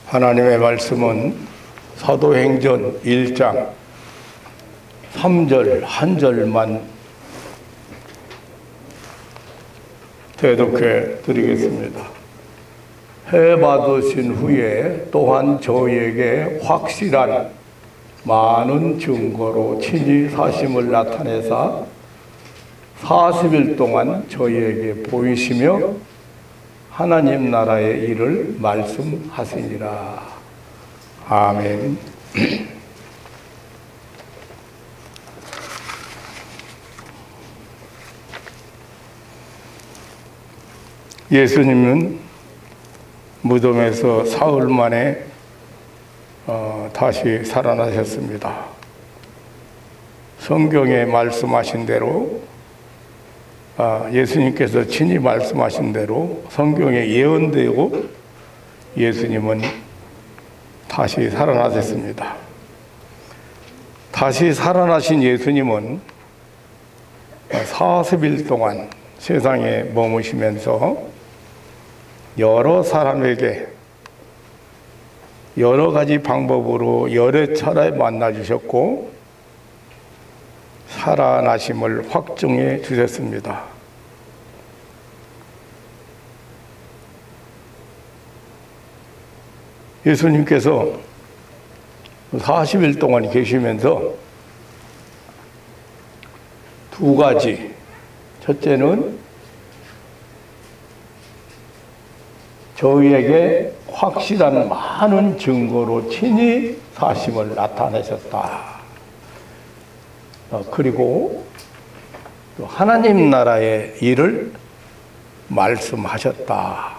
하나님의 말씀은 사도행전 1장 3절 한 절만 대독해 드리겠습니다. 해 받으신 후에 또한 저희에게 확실한 많은 증거로 친히 사심을 나타내사 40일 동안 저희에게 보이시며 하나님 나라의 일을 말씀하시니라. 아멘. 예수님은 무덤에서 사흘 만에 다시 살아나셨습니다. 성경에 말씀하신 대로 예수님께서 친히 말씀하신 대로 성경에 예언되고 예수님은 다시 살아나셨습니다. 다시 살아나신 예수님은 40일 동안 세상에 머무시면서 여러 사람에게 여러 가지 방법으로 여러 차례 만나 주셨고 살아나심을 확증해 주셨습니다. 예수님께서 40일 동안 계시면서 두 가지, 첫째는 저희에게 확실한 많은 증거로 친히 사심을 나타내셨다. 그리고 또 하나님 나라의 일을 말씀하셨다.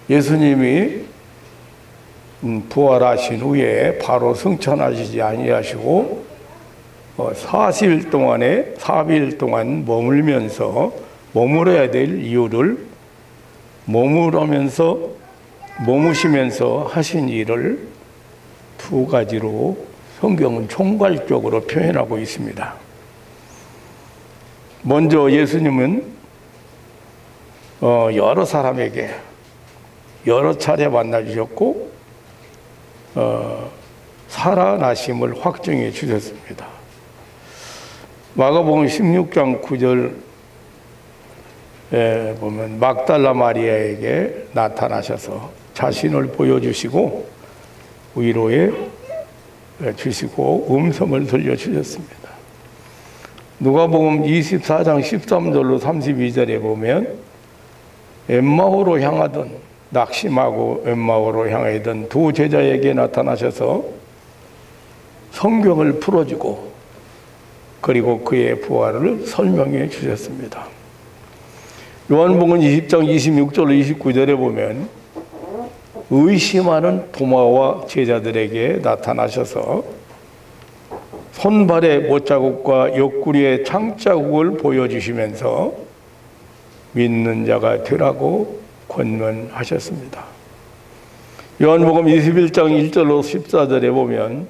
예수님이 부활하신 후에 바로 승천하시지 아니하시고 40일 동안에 4일 동안 머물러야 될 이유를 머무시면서 하신 일을 두 가지로 성경은 총괄적으로 표현하고 있습니다. 먼저 예수님은 여러 사람에게 여러 차례 만나 주셨고 살아나심을 확증해 주셨습니다. 마가복음 16장 9절에 보면 막달라 마리아에게 나타나셔서 자신을 보여주시고 위로해 주시고 음성을 들려주셨습니다. 누가복음 24장 13절로 32절에 보면 엠마오로 향하던 낙심하고 엠마오로 향하던 두 제자에게 나타나셔서 성경을 풀어주고 그리고 그의 부활을 설명해 주셨습니다. 요한복음 20장 26절로 29절에 보면 의심하는 도마와 제자들에게 나타나셔서 손발의 못자국과 옆구리의 창자국을 보여주시면서 믿는 자가 되라고 권면하셨습니다. 요한복음 21장 1절로 14절에 보면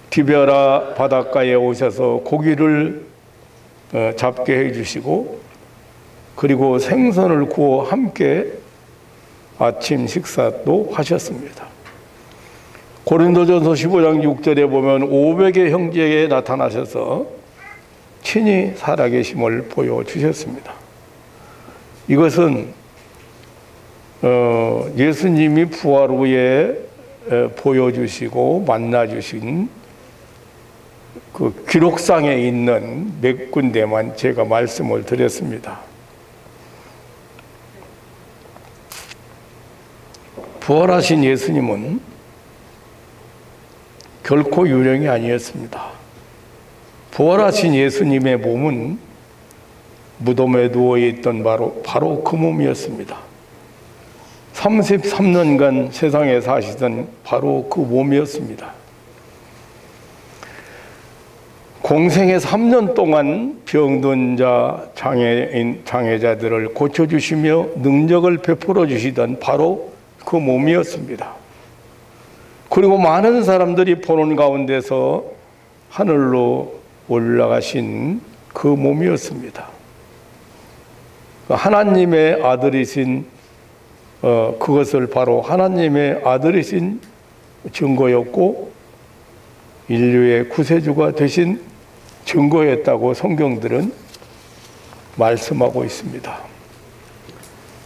디베라 바닷가에 오셔서 고기를 잡게 해주시고 그리고 생선을 구워 함께 아침 식사도 하셨습니다. 고린도전서 15장 6절에 보면 500의 형제에 나타나셔서 친히 살아계심을 보여주셨습니다. 이것은 예수님이 부활 후에 보여주시고 만나주신 그 기록상에 있는 몇 군데만 제가 말씀을 드렸습니다. 부활하신 예수님은 결코 유령이 아니었습니다. 부활하신 예수님의 몸은 무덤에 누워있던 바로 그 몸이었습니다. 33년간 세상에 사시던 바로 그 몸이었습니다. 공생의 3년 동안 병든 자, 장애자들을 고쳐주시며 능력을 베풀어 주시던 바로 그 몸이었습니다. 그리고 많은 사람들이 보는 가운데서 하늘로 올라가신 그 몸이었습니다. 하나님의 아들이신 그것을 바로 하나님의 아들이신 증거였고 인류의 구세주가 되신 증거였다고 성경들은 말씀하고 있습니다.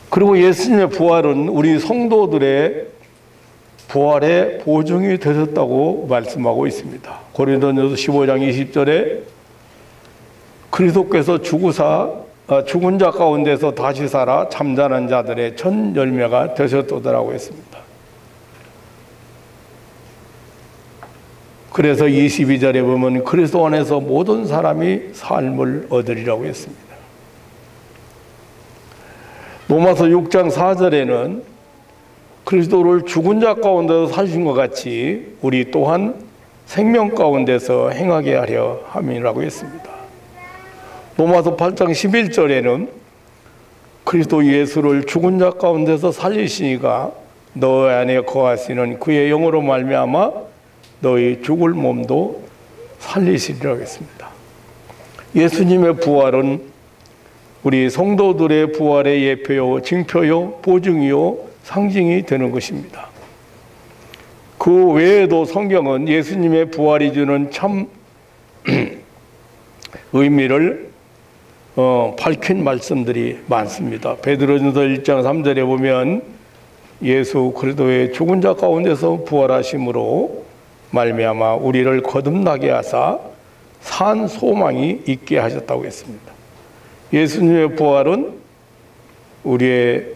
그리고 예수님의 부활은 우리 성도들의 부활의 보증이 되셨다고 말씀하고 있습니다. 고린도전서 15장 20절에 그리스도께서 죽은 자 가운데서 다시 살아 잠자는 자들의 첫 열매가 되셨도다라고 했습니다. 그래서 22절에 보면 그리스도 안에서 모든 사람이 삶을 얻으리라고 했습니다. 로마서 6장 4절에는 그리스도를 죽은 자 가운데서 살신 것 같이 우리 또한 생명 가운데서 행하게 하려 함이라고 했습니다. 로마서 8장 11절에는 그리스도 예수를 죽은 자 가운데서 살리시니가 너 안에 거하시는 그의 영으로 말미암아 너희 죽을 몸도 살리시리라고 했습니다. 예수님의 부활은 우리 성도들의 부활의 예표요, 징표요, 보증이요, 상징이 되는 것입니다. 그 외에도 성경은 예수님의 부활이 주는 참 의미를 밝힌 말씀들이 많습니다. 베드로전서 1장 3절에 보면 예수 그리스도의 죽은 자 가운데서 부활하심으로 말미암아 우리를 거듭나게 하사 산 소망이 있게 하셨다고 했습니다. 예수님의 부활은 우리의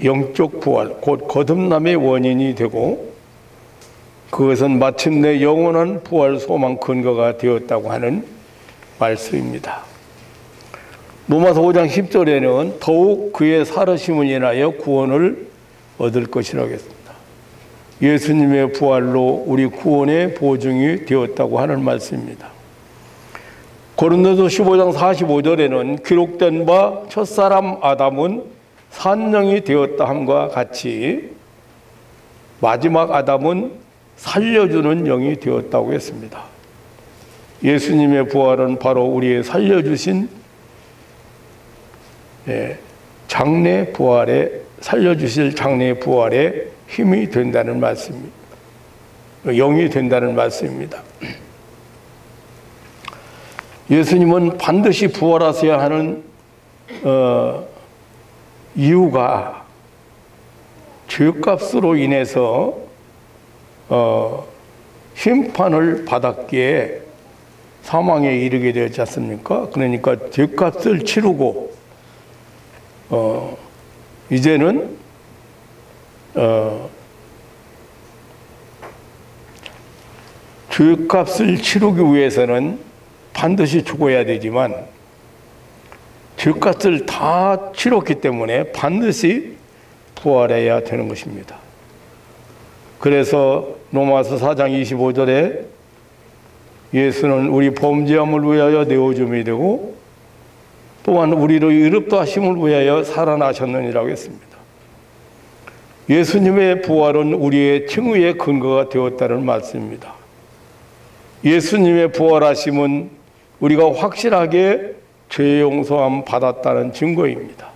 영적 부활, 곧 거듭남의 원인이 되고 그것은 마침내 영원한 부활 소망 근거가 되었다고 하는 말씀입니다. 로마서 5장 10절에는 더욱 그의 살으심을 인하여 구원을 얻을 것이라고 했습니다. 예수님의 부활로 우리 구원의 보증이 되었다고 하는 말씀입니다. 고린도서 15장 45절에는 기록된 바 첫사람 아담은 산령이 되었다 함과 같이 마지막 아담은 살려주는 영이 되었다고 했습니다. 예수님의 부활은 바로 우리의 살려주신 장래 부활에 살려주실 장래 부활에 힘이 된다는 말씀입니다. 영이 된다는 말씀입니다. 예수님은 반드시 부활하셔야 하는 이유가 죄값으로 인해서 심판을 받았기에 사망에 이르게 되었지 않습니까? 그러니까 죄값을 치르고 이제는 죄값을 치르기 위해서는 반드시 죽어야 되지만 죄값을 다 치렀기 때문에 반드시 부활해야 되는 것입니다. 그래서 로마서 4장 25절에 예수는 우리 범죄함을 위하여 내어줌이 되고 또한 우리를 의롭다 하심을 위하여 살아나셨느니라고 했습니다. 예수님의 부활은 우리의 칭의의 근거가 되었다는 말씀입니다. 예수님의 부활하심은 우리가 확실하게 죄 용서함 받았다는 증거입니다.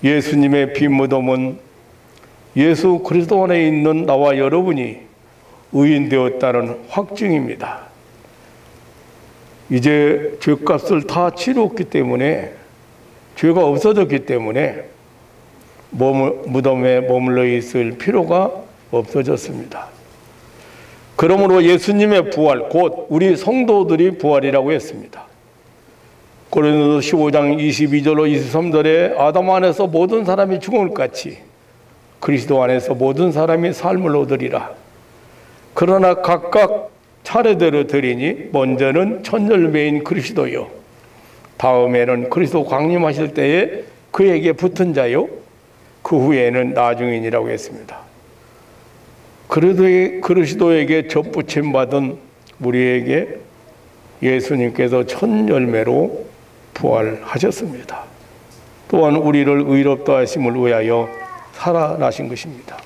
예수님의 피 무덤은 예수 그리스도 안에 있는 나와 여러분이 의인되었다는 확증입니다. 이제 죄값을 다 치렀기 때문에 죄가 없어졌기 때문에 무덤에 머물러 있을 필요가 없어졌습니다. 그러므로 예수님의 부활, 곧 우리 성도들이 부활이라고 했습니다. 고린도서 15장 22절로 23절에 아담 안에서 모든 사람이 죽음을 같이 그리스도 안에서 모든 사람이 삶을 얻으리라. 그러나 각각 차례대로 드리니 먼저는 첫 열매인 그리스도요, 다음에는 그리스도 강림하실 때에 그에게 붙은 자요, 그 후에는 나중이니라고 했습니다. 그리스도에게 접붙임 받은 우리에게 예수님께서 첫 열매로 부활하셨습니다. 또한 우리를 의롭다 하심을 위하여 살아나신 것입니다.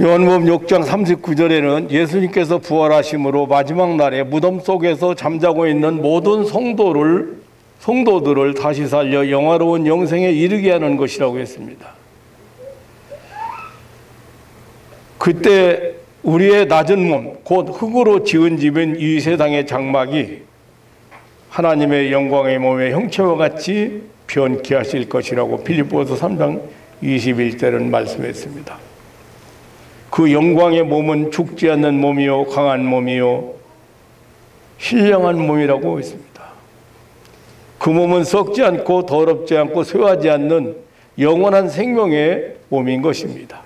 요한복음 6장 39절에는 예수님께서 부활하심으로 마지막 날에 무덤 속에서 잠자고 있는 모든 성도를 성도들을 다시 살려 영화로운 영생에 이르게 하는 것이라고 했습니다. 그때 우리의 낮은 몸, 곧 흙으로 지은 집인 이 세상의 장막이 하나님의 영광의 몸의 형체와 같이 변케 하실 것이라고 빌립보서 3장 21절은 말씀했습니다. 그 영광의 몸은 죽지 않는 몸이요 강한 몸이요 신령한 몸이라고 했습니다. 그 몸은 썩지 않고 더럽지 않고 쇠하지 않는 영원한 생명의 몸인 것입니다.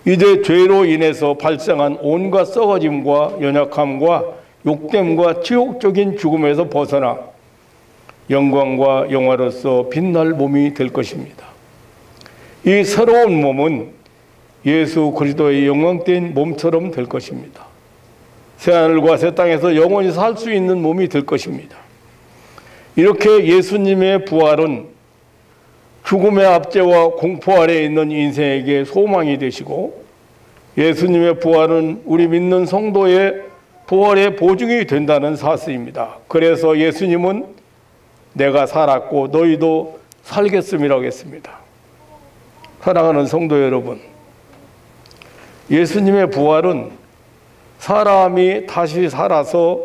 이제 죄로 인해서 발생한 온갖 썩어짐과 연약함과 욕됨과 지옥적인 죽음에서 벗어나 영광과 영화로서 빛날 몸이 될 것입니다. 이 새로운 몸은 예수 그리스도의 영광된 몸처럼 될 것입니다. 새하늘과 새 땅에서 영원히 살 수 있는 몸이 될 것입니다. 이렇게 예수님의 부활은 죽음의 압제와 공포 아래에 있는 인생에게 소망이 되시고, 예수님의 부활은 우리 믿는 성도의 부활의 보증이 된다는 사실입니다. 그래서 예수님은 내가 살았고 너희도 살겠음이라고 했습니다. 사랑하는 성도 여러분, 예수님의 부활은 사람이 다시 살아서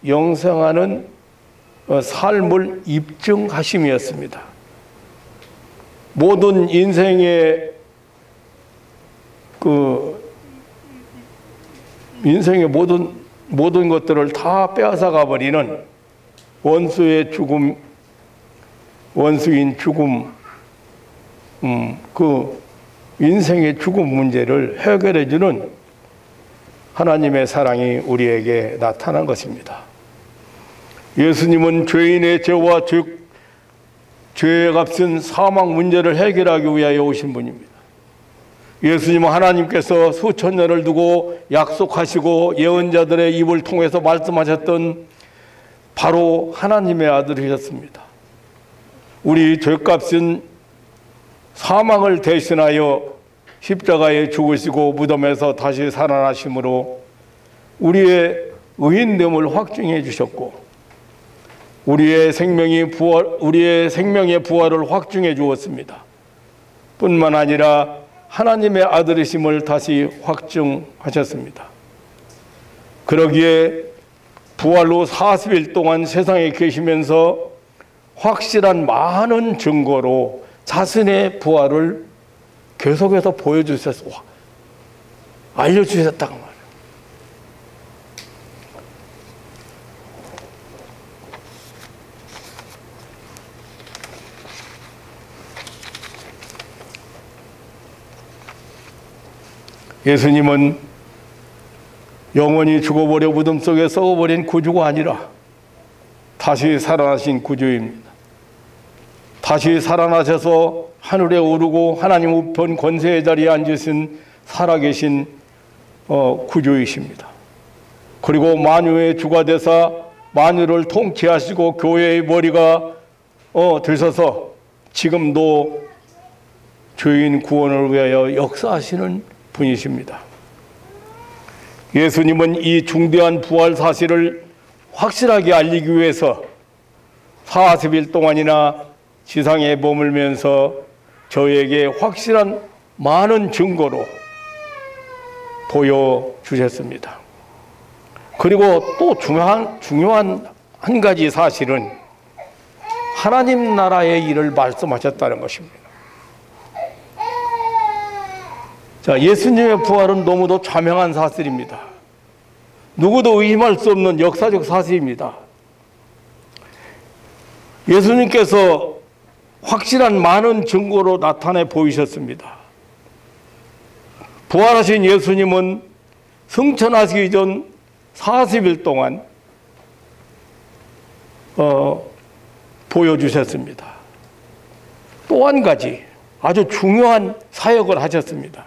영생하는 삶을 입증하심이었습니다. 모든 인생의 모든 것들을 다 빼앗아가 버리는 원수의 죽음, 원수인 죽음, 그 인생의 죽음 문제를 해결해 주는 하나님의 사랑이 우리에게 나타난 것입니다. 예수님은 죄인의 죄와 죄의 값은 사망 문제를 해결하기 위하여 오신 분입니다. 예수님은 하나님께서 수천 년을 두고 약속하시고 예언자들의 입을 통해서 말씀하셨던 바로 하나님의 아들이셨습니다. 우리 죄값은 사망을 대신하여 십자가에 죽으시고 무덤에서 다시 살아나심으로 우리의 의인됨을 확증해 주셨고, 우리의 생명의 부활을 확증해 주었습니다. 뿐만 아니라 하나님의 아들이심을 다시 확증하셨습니다. 그러기에 부활로 40일 동안 세상에 계시면서 확실한 많은 증거로 자신의 부활을 계속해서 보여주셔서 알려주셨다고 말이에요. 예수님은 영원히 죽어버려 무덤 속에 썩어버린 구주가 아니라 다시 살아나신 구주입니다. 다시 살아나셔서 하늘에 오르고 하나님 우편 권세의 자리에 앉으신 살아계신 구주이십니다. 그리고 만유의 주가 되사 만유를 통치하시고 교회의 머리가 되셔서 지금도 죄인 구원을 위하여 역사하시는 분이십니다. 예수님은 이 중대한 부활 사실을 확실하게 알리기 위해서 40일 동안이나 지상에 머물면서 저에게 확실한 많은 증거로 보여주셨습니다. 그리고 또 중요한 한 가지 사실은 하나님 나라의 일을 말씀하셨다는 것입니다. 자, 예수님의 부활은 너무도 자명한 사실입니다. 누구도 의심할 수 없는 역사적 사실입니다. 예수님께서 확실한 많은 증거로 나타내 보이셨습니다. 부활하신 예수님은 승천하시기 전 40일 동안 보여주셨습니다. 또 한 가지 아주 중요한 사역을 하셨습니다.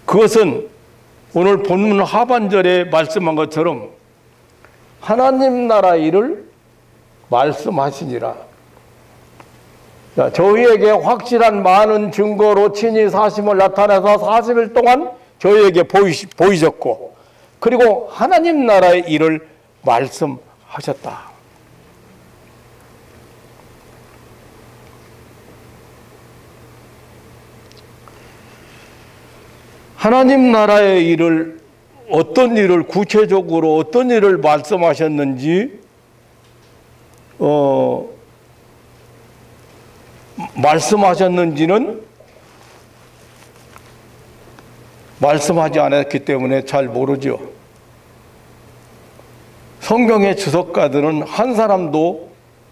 그것은 오늘 본문 하반절에 말씀한 것처럼 하나님 나라 일을 말씀하시니라. 자, 저희에게 확실한 많은 증거로 친히 사심을 나타내서 40일 동안 저희에게 보이셨고, 그리고 하나님 나라의 일을 말씀하셨다. 하나님 나라의 일을, 어떤 일을 구체적으로 어떤 일을 말씀하셨는지 말씀하셨는지는 말씀하지 않았기 때문에 잘 모르죠. 성경의 주석가들은 한 사람도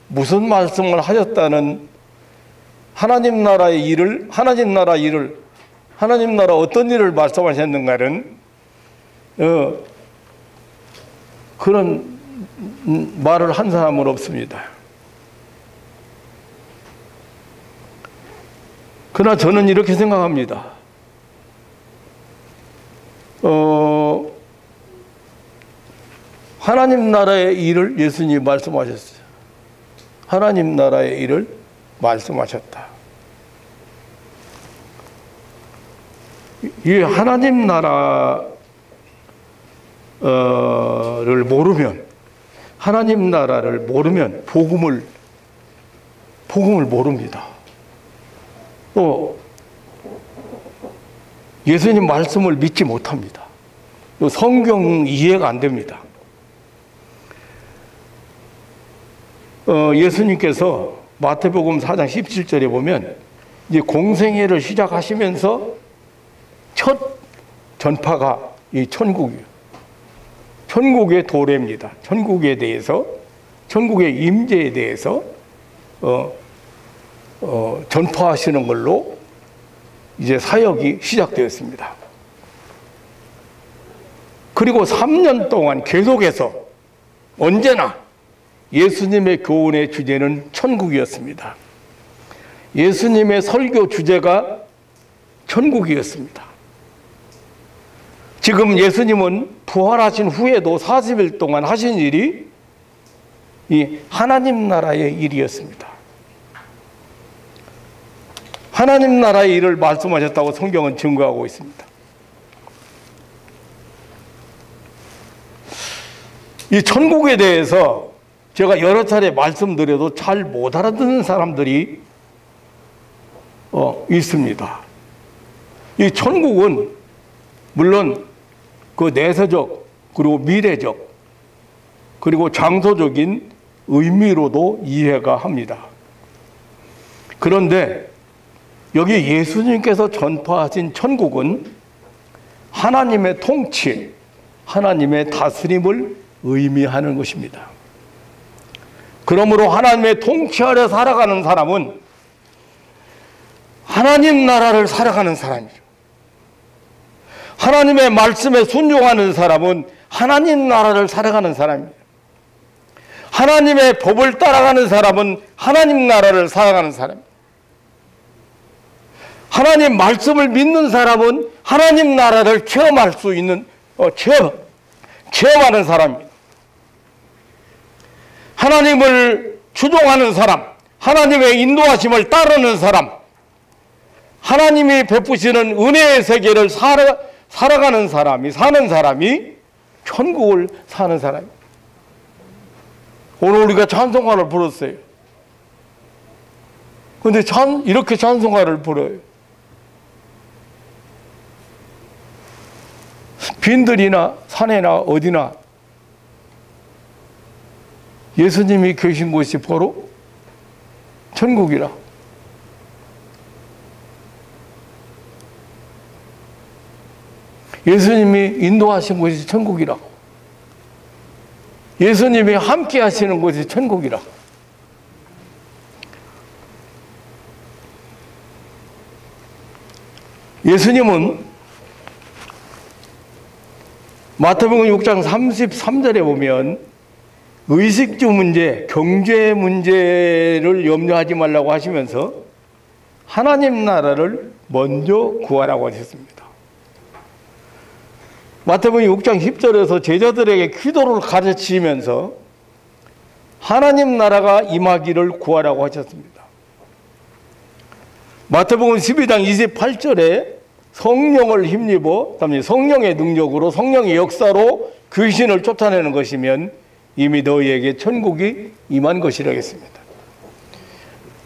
무슨 말씀을 하셨다는 하나님 나라의 일을, 하나님 나라 어떤 일을 말씀하셨는가는 그런 말을 한 사람은 없습니다. 그러나 저는 이렇게 생각합니다. 하나님 나라의 일을 예수님이 말씀하셨어요. 하나님 나라의 일을 말씀하셨다. 이 하나님 나라를 모르면, 하나님 나라를 모르면 복음을 모릅니다. 또 예수님 말씀을 믿지 못합니다. 또 성경 이해가 안 됩니다. 예수님께서 마태복음 4장 17절에 보면 이제 공생애를 시작하시면서 첫 전파가 이 천국이에요. 천국의 도래입니다. 천국에 대해서, 천국의 임재에 대해서 전파하시는 걸로 이제 사역이 시작되었습니다. 그리고 3년 동안 계속해서 언제나 예수님의 교훈의 주제는 천국이었습니다. 예수님의 설교 주제가 천국이었습니다. 지금 예수님은 부활하신 후에도 40일 동안 하신 일이 이 하나님 나라의 일이었습니다. 하나님 나라의 일을 말씀하셨다고 성경은 증거하고 있습니다. 이 천국에 대해서 제가 여러 차례 말씀드려도 잘 못 알아듣는 사람들이 있습니다. 이 천국은 물론 그 내세적 그리고 미래적 그리고 장소적인 의미로도 이해가 합니다. 그런데 여기 예수님께서 전파하신 천국은 하나님의 통치, 하나님의 다스림을 의미하는 것입니다. 그러므로 하나님의 통치 아래 살아가는 사람은 하나님 나라를 살아가는 사람이죠. 하나님의 말씀에 순종하는 사람은 하나님 나라를 살아가는 사람입니다. 하나님의 법을 따라가는 사람은 하나님 나라를 살아가는 사람입니다. 하나님 말씀을 믿는 사람은 하나님 나라를 체험할 수 있는 체험하는 사람입니다. 하나님을 추종하는 사람, 하나님의 인도하심을 따르는 사람, 하나님이 베푸시는 은혜의 세계를 살아가는 사람이, 사는 사람이 천국을 사는 사람입니다. 오늘 우리가 찬송가를 불렀어요. 그런데 이렇게 찬송가를 불어요. 빈들이나 산에나 어디나 예수님이 계신 곳이 바로 천국이라. 예수님이 인도하신 곳이 천국이라. 예수님이 함께 하시는 곳이 천국이라. 예수님은 마태복음 6장 33절에 보면 의식주 문제, 경제 문제를 염려하지 말라고 하시면서 하나님 나라를 먼저 구하라고 하셨습니다. 마태복음 6장 10절에서 제자들에게 기도를 가르치면서 하나님 나라가 임하기를 구하라고 하셨습니다. 마태복음 12장 28절에 성령을 힘입어 성령의 능력으로 성령의 역사로 귀신을 쫓아내는 것이면 이미 너희에게 천국이 임한 것이라 했습니다.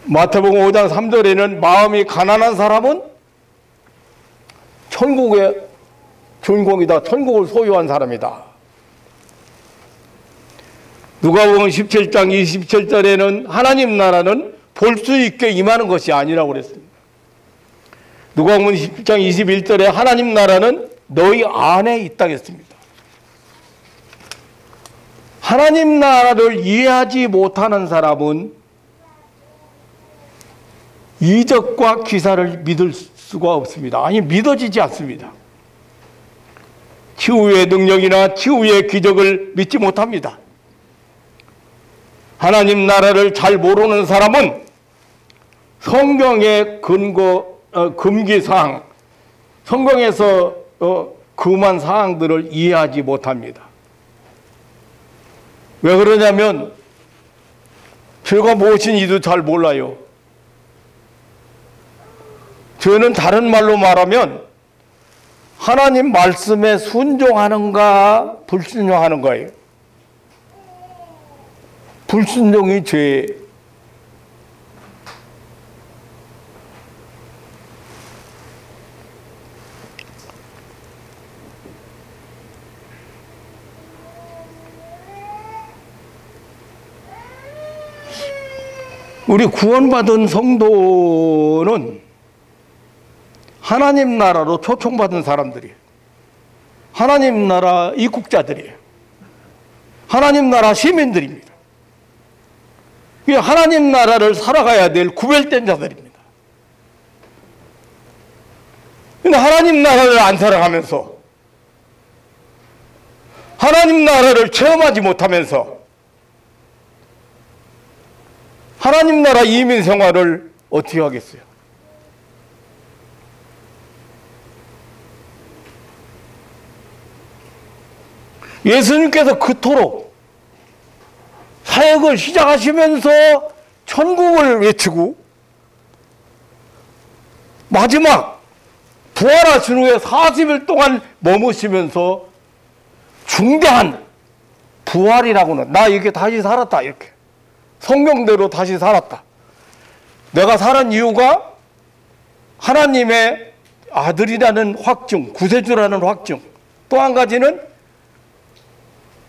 마태복음 5장 3절에는 마음이 가난한 사람은 천국에 주인공이다. 천국을 소유한 사람이다. 누가복음 17장 27절에는 하나님 나라는 볼 수 있게 임하는 것이 아니라고 그랬습니다. 누가복음 17장 21절에 하나님 나라는 너희 안에 있다 했습니다. 하나님 나라를 이해하지 못하는 사람은 이적과 기사를 믿을 수가 없습니다. 아니, 믿어지지 않습니다. 치유의 능력이나 치유의 기적을 믿지 못합니다. 하나님 나라를 잘 모르는 사람은 성경의 금기사항, 성경에서 금한 사항들을 이해하지 못합니다. 왜 그러냐면 죄가 무엇인지도 잘 몰라요. 죄는 다른 말로 말하면 하나님 말씀에 순종하는가 불순종하는 거예요. 불순종이 죄. 우리 구원받은 성도는 하나님 나라로 초청받은 사람들이에요. 하나님 나라 입국자들이에요. 하나님 나라 시민들입니다. 하나님 나라를 살아가야 될 구별된 자들입니다. 근데 하나님 나라를 안 살아가면서, 하나님 나라를 체험하지 못하면서 하나님 나라 이민 생활을 어떻게 하겠어요? 예수님께서 그토록 사역을 시작하시면서 천국을 외치고 마지막 부활하신 후에 40일 동안 머무시면서 중대한 부활이라고는, 나 이게 다시 살았다, 이렇게 성경대로 다시 살았다. 내가 살은 이유가 하나님의 아들이라는 확증, 구세주라는 확증. 또 한 가지는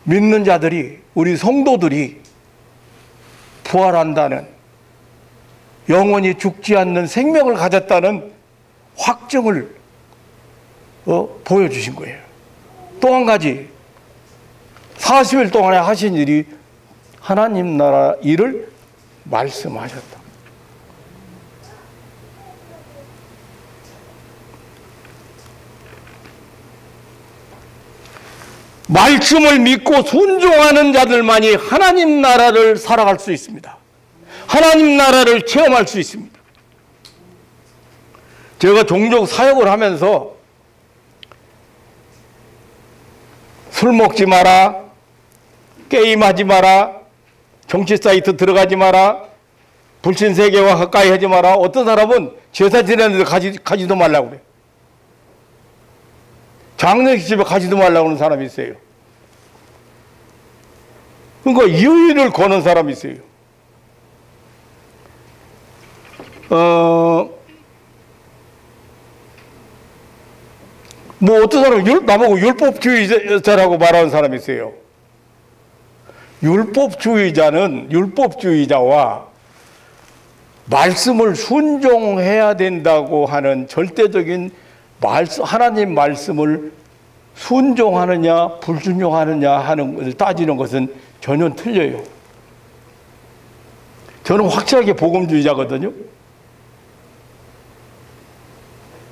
믿는 자들이, 우리 성도들이 부활한다는, 영원히 죽지 않는 생명을 가졌다는 확증을 보여주신 거예요. 또 한 가지, 40일 동안에 하신 일이 하나님 나라 일을 말씀하셨다. 말씀을 믿고 순종하는 자들만이 하나님 나라를 살아갈 수 있습니다. 하나님 나라를 체험할 수 있습니다. 제가 종종 사역을 하면서 술 먹지 마라, 게임하지 마라, 정치 사이트 들어가지 마라, 불신 세계와 가까이 하지 마라. 어떤 사람은 제사 지내는데 가지도 말라고 그래요. 장례식 집에 가지도 말라고 하는 사람이 있어요. 그러니까 유의를 거는 사람이 있어요. 뭐 어떤 사람은 나보고 율법주의자라고 말하는 사람이 있어요. 율법주의자와 말씀을 순종해야 된다고 하는 절대적인 하나님 말씀을 순종하느냐 불순종하느냐 하는 것을 따지는 것은 전혀 틀려요. 저는 확실하게 복음주의자거든요.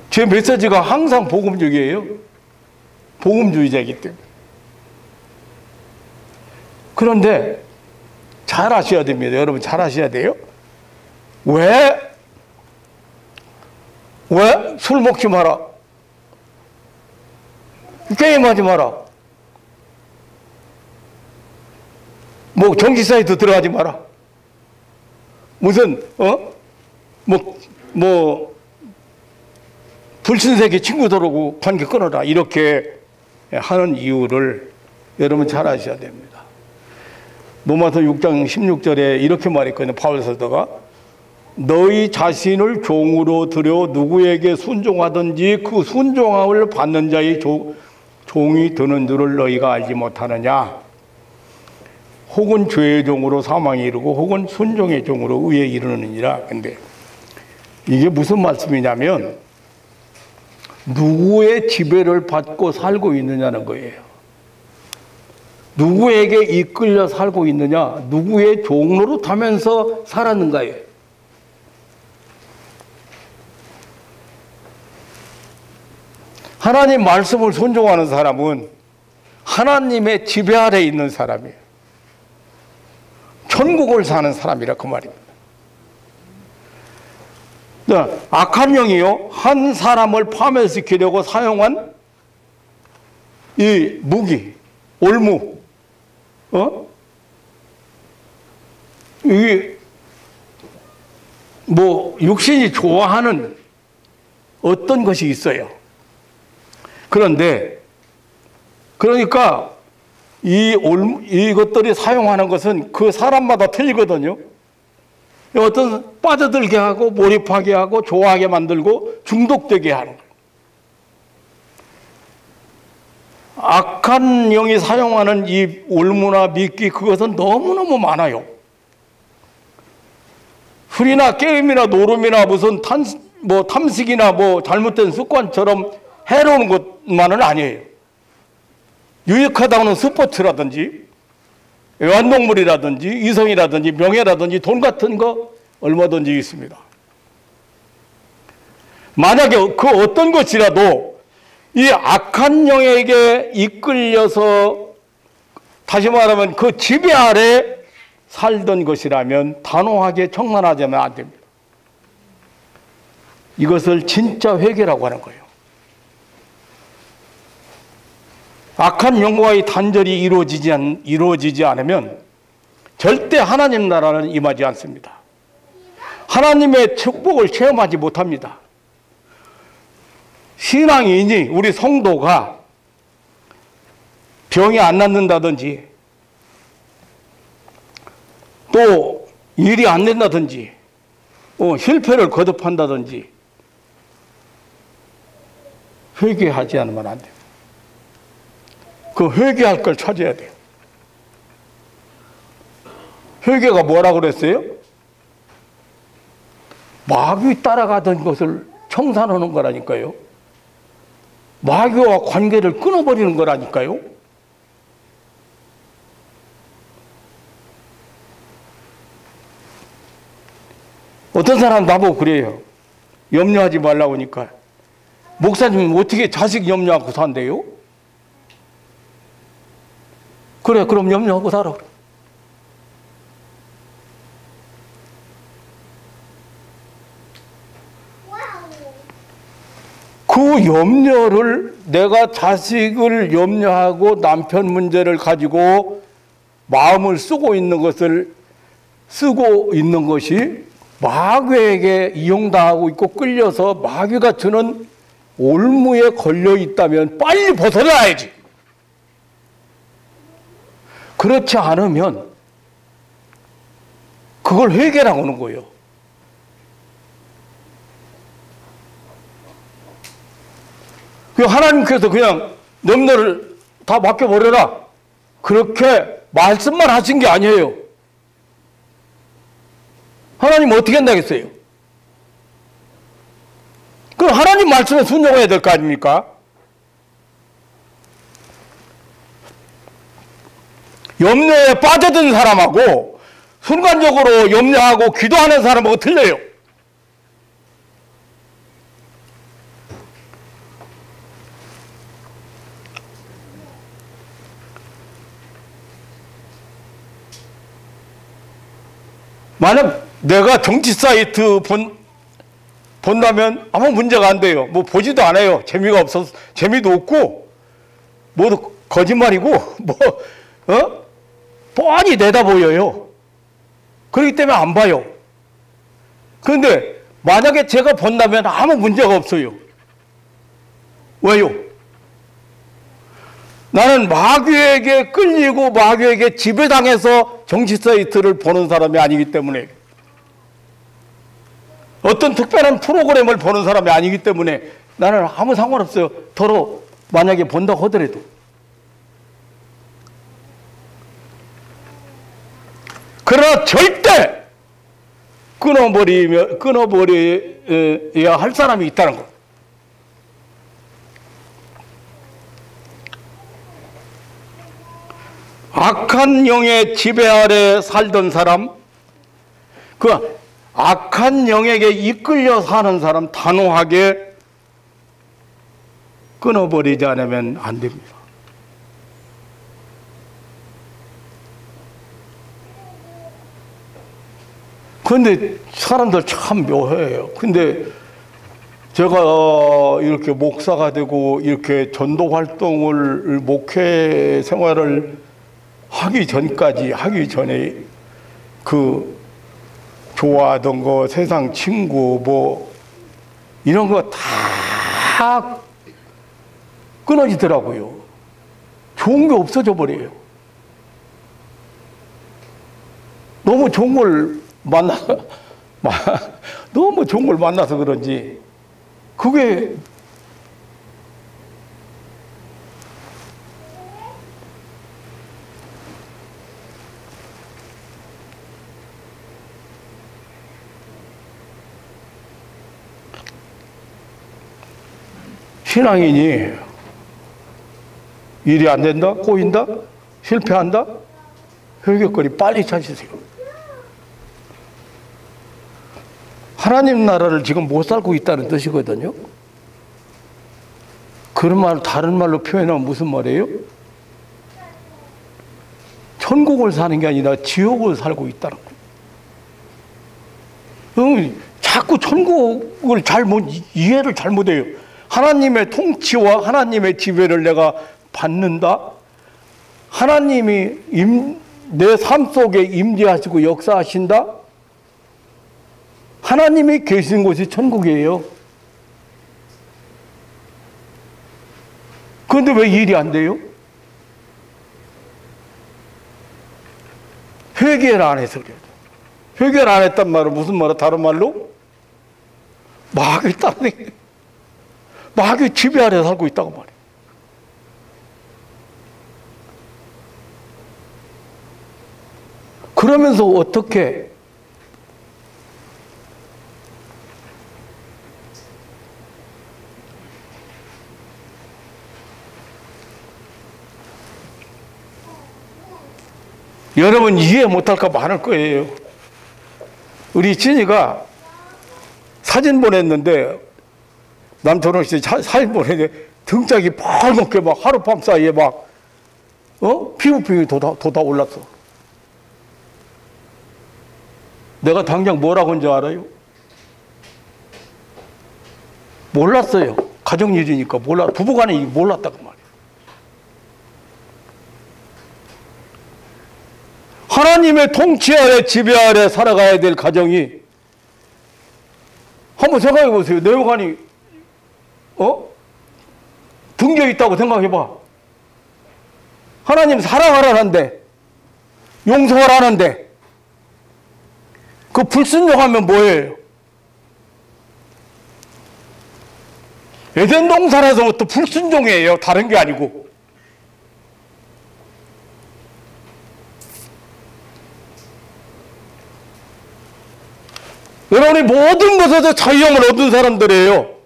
제 메시지가 항상 복음적이에요. 복음주의자이기 때문에. 그런데 잘 아셔야 됩니다. 여러분 잘 아셔야 돼요. 왜 술 먹지 마라, 게임하지 마라, 뭐 정치 사이트 들어가지 마라, 무슨 불신세계 친구들하고 관계 끊어라, 이렇게 하는 이유를 여러분 잘 아셔야 됩니다. 로마서 6장 16절에 이렇게 말했거든요. 바울 사도가 너희 자신을 종으로 들여 누구에게 순종하든지 그 순종함을 받는 자의 종이 드는 줄을 너희가 알지 못하느냐? 혹은 죄의 종으로 사망에 이르고 혹은 순종의 종으로 의에 이르느니라. 근데 이게 무슨 말씀이냐면 누구의 지배를 받고 살고 있느냐는 거예요. 누구에게 이끌려 살고 있느냐, 누구의 종로로 타면서 살았는가요. 하나님 말씀을 순종하는 사람은 하나님의 지배 아래 있는 사람이에요. 천국을 사는 사람이라 그 말입니다. 악한 영이요, 한 사람을 파멸시키려고 사용한 이 무기, 올무, 이게 뭐 육신이 좋아하는 어떤 것이 있어요. 그런데 그러니까 이것들이 사용하는 것은 그 사람마다 틀리거든요. 어떤 빠져들게 하고 몰입하게 하고 좋아하게 만들고 중독되게 하는 거예요. 악한 영이 사용하는 이 올무나 미끼, 그것은 너무너무 많아요. 술이나 게임이나 노름이나 무슨 탐식이나 잘못된 습관처럼 해로운 것만은 아니에요. 유익하다고는 스포츠라든지 애완동물이라든지 이성이라든지 명예라든지 돈 같은 거 얼마든지 있습니다. 만약에 그 어떤 것이라도 이 악한 영에게 이끌려서, 다시 말하면 그 지배 아래 살던 것이라면 단호하게 청산하자면 안 됩니다. 이것을 진짜 회개라고 하는 거예요. 악한 영과의 단절이 이루어지지 않으면 절대 하나님 나라는 임하지 않습니다. 하나님의 축복을 체험하지 못합니다. 신앙인이, 우리 성도가 병이 안 낫는다든지 또 일이 안 된다든지 실패를 거듭한다든지 회개하지 않으면 안 돼요. 그 회개할 걸 찾아야 돼요. 회개가 뭐라고 그랬어요? 마귀 따라가던 것을 청산하는 거라니까요. 마귀와 관계를 끊어버리는 거라니까요. 어떤 사람 나보고 그래요. 염려하지 말라고 하니까. 목사님 어떻게 자식 염려하고 산대요? 그래, 그럼 염려하고 살아. 그 염려를, 내가 자식을 염려하고 남편 문제를 가지고 마음을 쓰고 있는 것이 마귀에게 이용당하고 있고 끌려서 마귀가 주는 올무에 걸려 있다면 빨리 벗어나야지. 그렇지 않으면 그걸 회개라고 하는 거예요. 하나님께서 그냥 염려를 다 맡겨버려라, 그렇게 말씀만 하신 게 아니에요. 하나님 어떻게 한다겠어요? 그럼 하나님 말씀에 순종해야 될 거 아닙니까? 염려에 빠져든 사람하고 순간적으로 염려하고 기도하는 사람하고 틀려요. 만약 내가 정치 사이트 본다면 아무 문제가 안 돼요. 뭐 보지도 않아요. 재미가 없어서, 재미도 없고, 모두 거짓말이고, 뻔히 내다 보여요. 그렇기 때문에 안 봐요. 그런데 만약에 제가 본다면 아무 문제가 없어요. 왜요? 나는 마귀에게 끌리고 마귀에게 지배당해서 정치 사이트를 보는 사람이 아니기 때문에, 어떤 특별한 프로그램을 보는 사람이 아니기 때문에 나는 아무 상관없어요. 더러 만약에 본다고 하더라도. 그러나 절대 끊어버려야 할 사람이 있다는 것. 악한 영의 지배 아래 살던 사람, 그 악한 영에게 이끌려 사는 사람 단호하게 끊어버리지 않으면 안 됩니다. 근데 사람들 참 묘해요. 근데 제가 이렇게 목사가 되고 이렇게 전도 활동을, 목회 생활을 하기 전에 그 좋아하던 거, 세상 친구 뭐 이런 거 다 끊어지더라고요. 좋은 게 없어져 버려요. 너무 좋은 걸 너무 좋은 걸 만나서 그런지 그게 신앙인이 일이 안 된다, 꼬인다, 실패한다, 회개거리 빨리 찾으세요. 하나님 나라를 지금 못 살고 있다는 뜻이거든요. 그런 말 다른 말로 표현하면 무슨 말이에요? 천국을 사는 게 아니라 지옥을 살고 있다는 거예요. 자꾸 천국을 이해를 잘못해요. 하나님의 통치와 하나님의 지배를 내가 받는다. 하나님이 내 삶 속에 임재하시고 역사하신다. 하나님이 계신 곳이 천국이에요. 그런데 왜 일이 안 돼요? 회개를 안 해서 그래요. 회개를 안 했단 말은 무슨 말이야? 다른 말로? 마귀 따르네. 마귀 지배 아래 살고 있다고 말이에요. 그러면서 어떻게 여러분 이해 못할까 많을 거예요. 우리 진이가 사진 보냈는데 남철원씨 사진 보냈는데 등짝이 빨갛게 막 하룻밤 사이에 막 피부병이 돋아 올랐어. 내가 당장 뭐라고 한지 알아요? 몰랐어요. 가정일이니까 부부간에 몰랐다고 말이에요. 하나님의 통치 아래 지배 아래 살아가야 될 가정이 한번 생각해 보세요. 내용관이 등져 있다고 생각해 봐. 하나님 사랑하라는데 용서하라는데 그 불순종하면 뭐예요? 에덴 동산에서부터 불순종이에요. 다른 게 아니고. 여러분이 모든 것에서 자유함을 얻은 사람들이에요.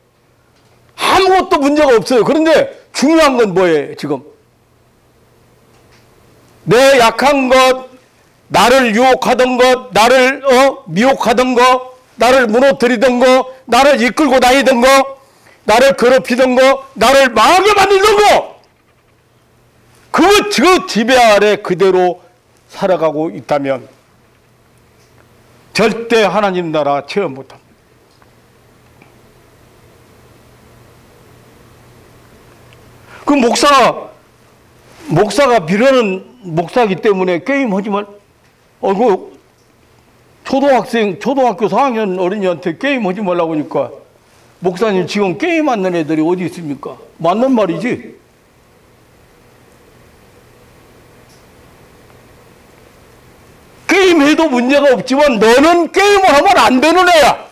아무것도 문제가 없어요. 그런데 중요한 건 뭐예요, 지금? 내 약한 것, 나를 유혹하던 것, 나를 미혹하던 것, 나를 무너뜨리던 것, 나를 이끌고 다니던 것, 나를 괴롭히던 것, 나를 망하게 만들던 것, 그 지배 아래 그대로 살아가고 있다면 절대 하나님 나라 체험 못합니다. 그 목사가 미련한 목사이기 때문에 게임하지 말. 그 초등학교 4학년 어린이한테 게임하지 말라고 하니까 목사님 지금 게임하는 애들이 어디 있습니까? 맞는 말이지. 게임해도 문제가 없지만 너는 게임을 하면 안 되는 애야.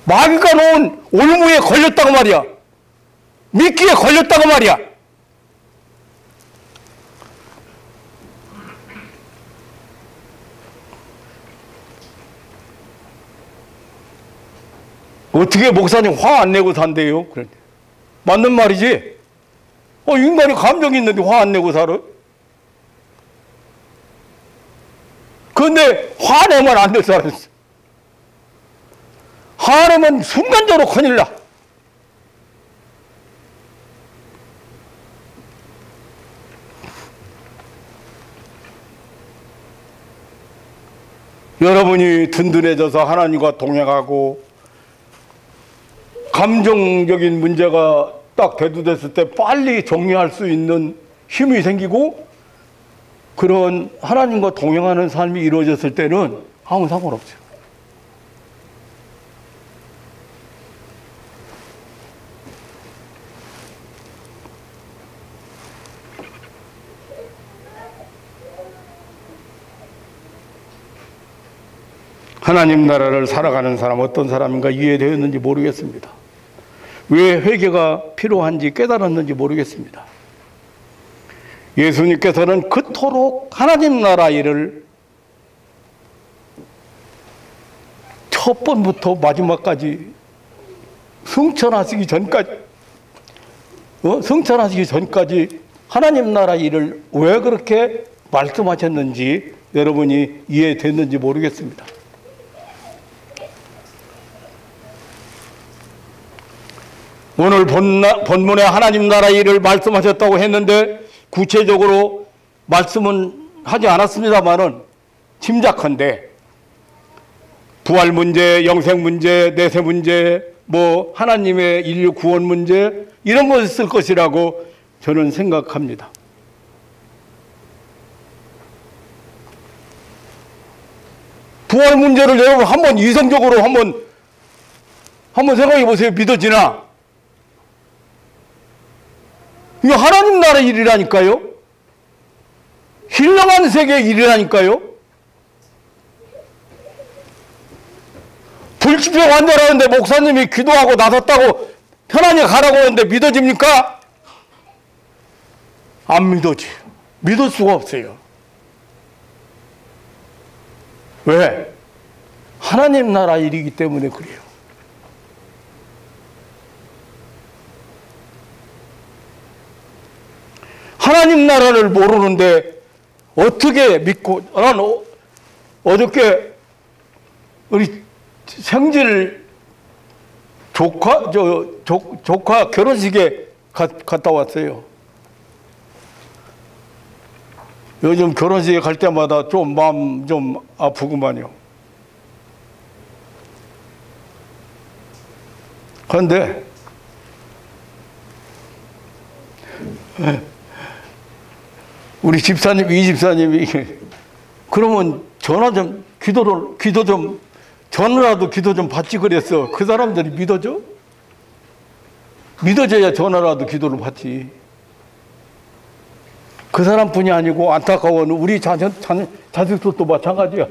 마귀가 놓은 올무에 걸렸다고 말이야. 미끼에 걸렸다고 말이야. 어떻게 목사님 화 안 내고 산대요? 그런데 맞는 말이지. 인간이 감정이 있는데 화 안 내고 살아? 그런데 화내면 안 될 사람 있어. 화내면 순간적으로 큰일 나. 여러분이 든든해져서 하나님과 동행하고 감정적인 문제가 딱 대두됐을 때 빨리 정리할 수 있는 힘이 생기고 그런 하나님과 동행하는 삶이 이루어졌을 때는 아무 상관없어요. 하나님 나라를 살아가는 사람 어떤 사람인가 이해되었는지 모르겠습니다. 왜 회개가 필요한지 깨달았는지 모르겠습니다. 예수님께서는 그토록 하나님 나라 일을 첫 번부터 마지막까지 승천하시기 전까지 하나님 나라 일을 왜 그렇게 말씀하셨는지 여러분이 이해됐는지 모르겠습니다. 오늘 본문에 하나님 나라 일을 말씀하셨다고 했는데 구체적으로 말씀은 하지 않았습니다만은 짐작컨대 부활 문제, 영생 문제, 내세 문제, 하나님의 인류 구원 문제 이런 것을 쓸 것이라고 저는 생각합니다. 부활 문제를 여러분 한번 이성적으로 한번 생각해 보세요. 믿어지나? 이게 하나님 나라의 일이라니까요. 신령한 세계의 일이라니까요. 불치병 환자라는데 목사님이 기도하고 나섰다고 편안히 가라고 하는데 믿어집니까? 안 믿어지. 믿을 수가 없어요. 왜? 하나님 나라 일이기 때문에 그래요. 하나님 나라를 모르는데 어떻게 믿고, 난 어저께 우리 생질 조카 결혼식에 갔다 왔어요. 요즘 결혼식에 갈 때마다 좀 마음 좀 아프구만요. 그런데 우리 집사님, 이 집사님이 그러면 전화라도 기도 좀 받지 그랬어. 그 사람들이 믿어져? 믿어져야 전화라도 기도를 받지. 그 사람뿐이 아니고 안타까운 우리 자식들도 마찬가지야.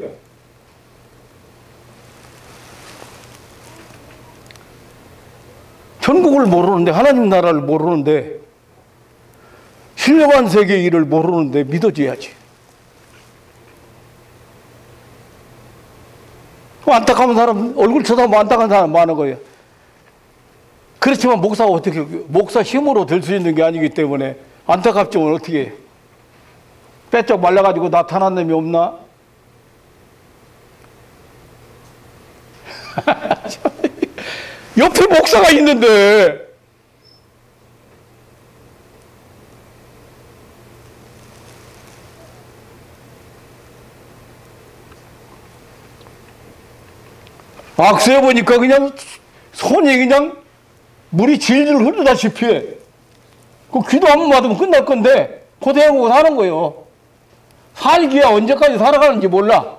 천국을 모르는데, 하나님 나라를 모르는데, 신령한 세계의 일을 모르는데 믿어줘야지. 안타까운 사람, 얼굴 쳐다보면 안타까운 사람 많은 거예요. 그렇지만 목사가 어떻게, 목사 힘으로 될 수 있는 게 아니기 때문에 안타깝지만 어떻게 해. 빼쩍 말라가지고 나타난 놈이 없나? 옆에 목사가 있는데 악수해 보니까 그냥 손이 그냥 물이 질질 흐르다시피 해. 그 기도 한 번 받으면 끝날 건데 고생하고 사는 거예요. 살기야 언제까지 살아가는지 몰라.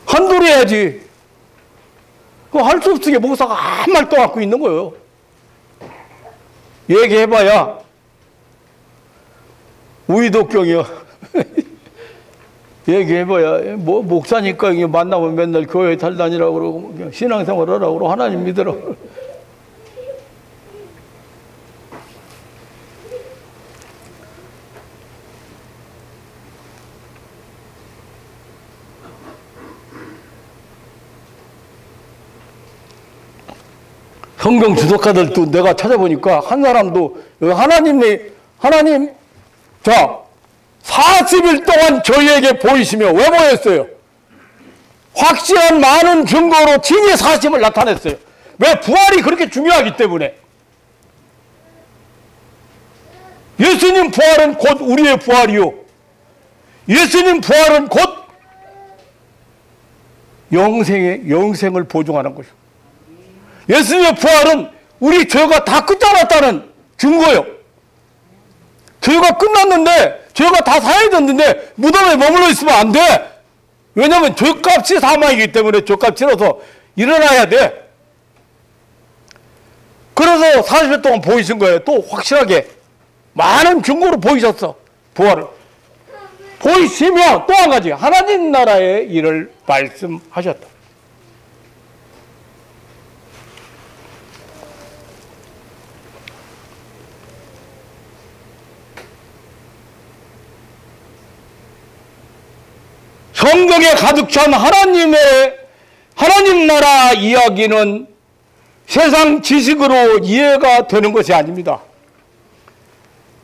한도로 해야지. 그거 할 수 없으게 목사가 아무 말도 갖고 있는 거예요. 얘기해봐야 우이독경이요. 얘기해봐야 뭐 목사니까 만나면 맨날 교회 잘 다니라고 그러고 그냥 신앙생활 하라고 그러고 하나님 믿으라고. 성경 주석가들도 내가 찾아보니까 한 사람도 하나님 자 40일 동안 저희에게 보이시며 왜 보였어요? 확실한 많은 증거로 진의 사심을 나타냈어요. 왜? 부활이 그렇게 중요하기 때문에. 예수님 부활은 곧 우리의 부활이요, 예수님 부활은 곧 영생을 보증하는 것이요, 예수님의 부활은 우리 죄가 다 끝장났다는 증거요. 죄가 끝났는데, 죄가 다 사해졌는데 무덤에 머물러 있으면 안 돼. 왜냐하면 죄값이 사망이기 때문에 죄값 치러서 일어나야 돼. 그래서 40일 동안 보이신 거예요. 또 확실하게 많은 증거로 보이셨어. 부활을 보이시며 또 한 가지 하나님 나라의 일을 말씀하셨다. 성경에 가득 찬 하나님 나라 이야기는 세상 지식으로 이해가 되는 것이 아닙니다.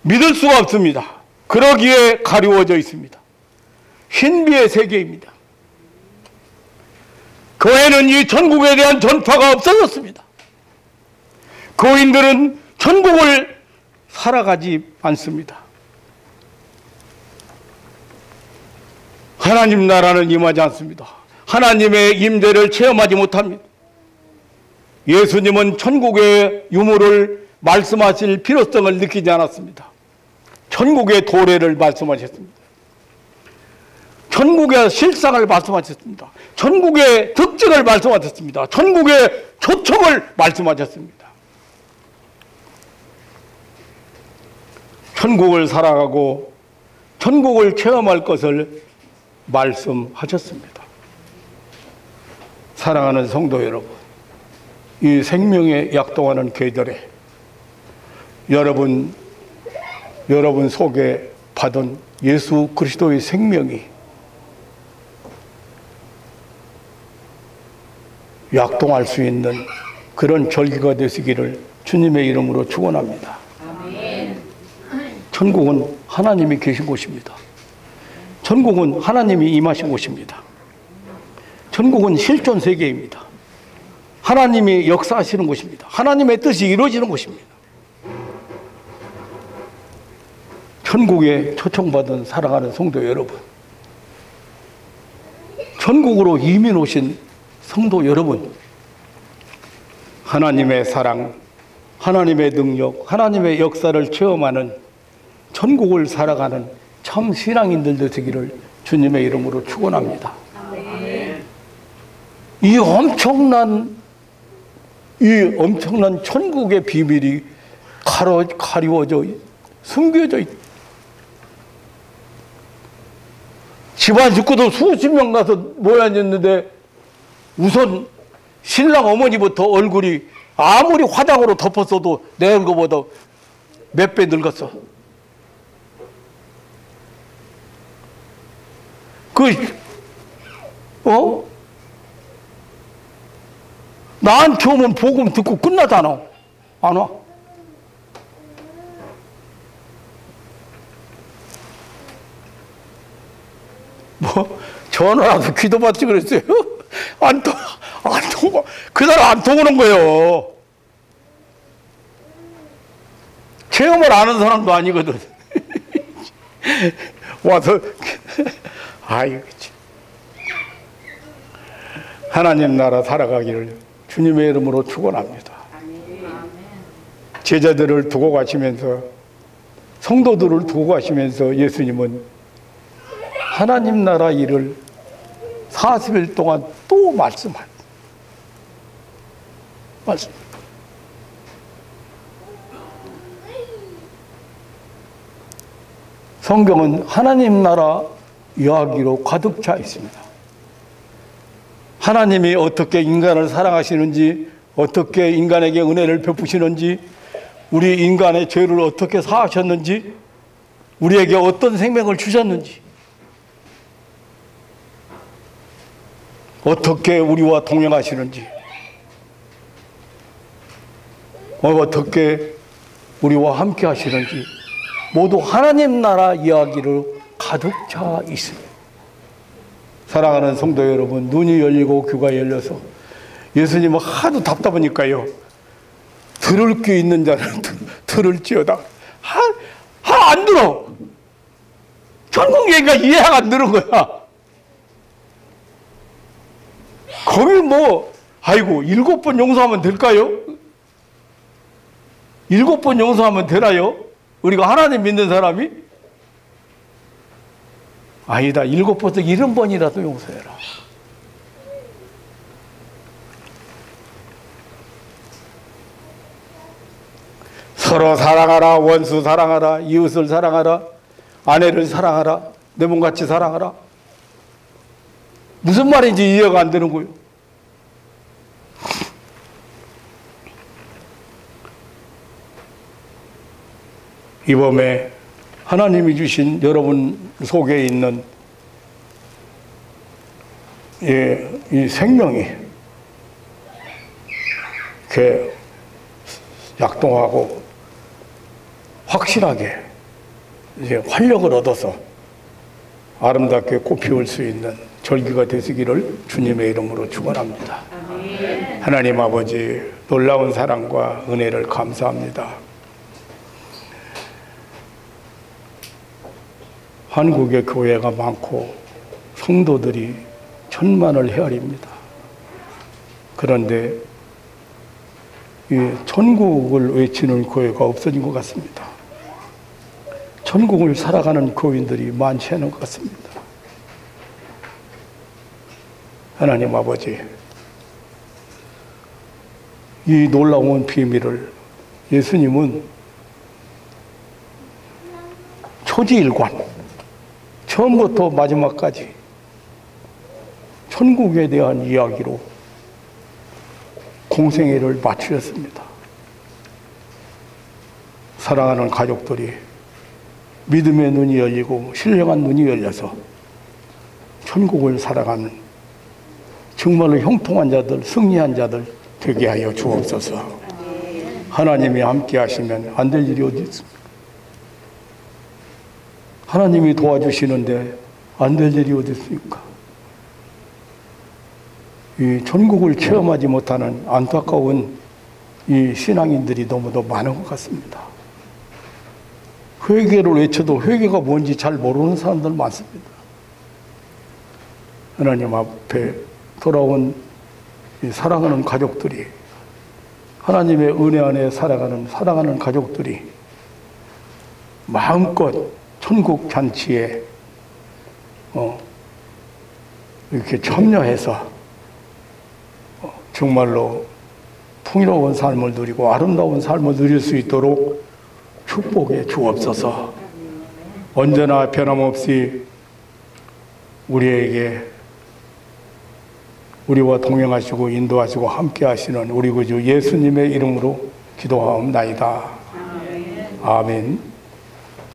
믿을 수가 없습니다. 그러기에 가리워져 있습니다. 신비의 세계입니다. 교회는 이 천국에 대한 전파가 없어졌습니다. 교인들은 천국을 살아가지 않습니다. 하나님 나라는 임하지 않습니다. 하나님의 임재를 체험하지 못합니다. 예수님은 천국의 유무를 말씀하실 필요성을 느끼지 않았습니다. 천국의 도래를 말씀하셨습니다. 천국의 실상을 말씀하셨습니다. 천국의 특징을 말씀하셨습니다. 천국의 초청을 말씀하셨습니다. 천국을 살아가고 천국을 체험할 것을 말씀하셨습니다. 사랑하는 성도 여러분, 이 생명에 약동하는 계절에 여러분 속에 받은 예수 그리스도의 생명이 약동할 수 있는 그런 절기가 되시기를 주님의 이름으로 축원합니다. 천국은 하나님이 계신 곳입니다. 천국은 하나님이 임하신 곳입니다. 천국은 실존 세계입니다. 하나님이 역사하시는 곳입니다. 하나님의 뜻이 이루어지는 곳입니다. 천국에 초청받은 사랑하는 성도 여러분, 천국으로 이민 오신 성도 여러분, 하나님의 사랑, 하나님의 능력, 하나님의 역사를 체험하는 천국을 살아가는 참 신앙인들 되시기를 주님의 이름으로 축원합니다. 이 엄청난 천국의 비밀이 가리워져 숨겨져 있다. 집안 식구도 수십 명 가서 모여있는데 우선 신랑 어머니부터 얼굴이 아무리 화장으로 덮었어도 내 얼굴보다 몇 배 늙었어. 나한테 오면 복음 듣고 끝나잖아. 안 와? 전화라도 기도받지 그랬어요. 안 통고, 그날 안 통하는 거예요. 체험을 아는 사람도 아니거든. 와서, 아이고, 하나님 나라 살아가기를 주님의 이름으로 축원합니다. 제자들을 두고 가시면서, 성도들을 두고 가시면서 예수님은 하나님 나라 일을 40일 동안 또 말씀합니다. 성경은 하나님 나라 이야기로 가득 차 있습니다. 하나님이 어떻게 인간을 사랑하시는지, 어떻게 인간에게 은혜를 베푸시는지, 우리 인간의 죄를 어떻게 사하셨는지, 우리에게 어떤 생명을 주셨는지, 어떻게 우리와 동행하시는지, 어떻게 우리와 함께 하시는지, 모두 하나님 나라 이야기로 가득 차 있습니다. 사랑하는 성도 여러분, 눈이 열리고 귀가 열려서 예수님은 하도 답답하니까요, 들을 게 있는 자는 들을지어다. 안 들어. 천국 얘기가 이해가 안 되는 거야. 거기 아이고 7번 용서하면 될까요? 7번 용서하면 되나요? 우리가 하나님 믿는 사람이? 아니다. 7번에서 70번이라도 용서해라. 서로 사랑하라, 원수 사랑하라, 이웃을 사랑하라, 아내를 사랑하라, 내 몸같이 사랑하라. 무슨 말인지 이해가 안 되는 거예요. 이 밤에 하나님이 주신 여러분 속에 있는 이 생명이 이렇게 약동하고 확실하게 이제 활력을 얻어서 아름답게 꽃피울 수 있는 절기가 되시기를 주님의 이름으로 축원합니다. 하나님 아버지, 놀라운 사랑과 은혜를 감사합니다. 한국의 교회가 많고 성도들이 천만을 헤아립니다. 그런데 이 천국을 외치는 교회가 없어진 것 같습니다. 천국을 살아가는 교인들이 많지 않은 것 같습니다. 하나님 아버지, 이 놀라운 비밀을 예수님은 초지일관, 처음부터 마지막까지 천국에 대한 이야기로 공생애를 마치셨습니다. 사랑하는 가족들이 믿음의 눈이 열리고 신령한 눈이 열려서 천국을 살아가는 정말로 형통한 자들, 승리한 자들 되게 하여 주옵소서. 하나님이 함께 하시면 안 될 일이 어디 있습니까? 하나님이 도와주시는데 안 될 일이 어디 있습니까? 이 천국을 체험하지 못하는 안타까운 이 신앙인들이 너무도 많은 것 같습니다. 회개를 외쳐도 회개가 뭔지 잘 모르는 사람들 많습니다. 하나님 앞에 돌아온 이 사랑하는 가족들이, 하나님의 은혜 안에 살아가는 사랑하는 가족들이 마음껏 천국 잔치에 이렇게 참여해서 정말로 풍요로운 삶을 누리고 아름다운 삶을 누릴 수 있도록 축복해 주옵소서. 언제나 변함없이 우리에게 우리와 동행하시고 인도하시고 함께 하시는 우리 구주 예수님의 이름으로 기도하옵나이다. 아멘.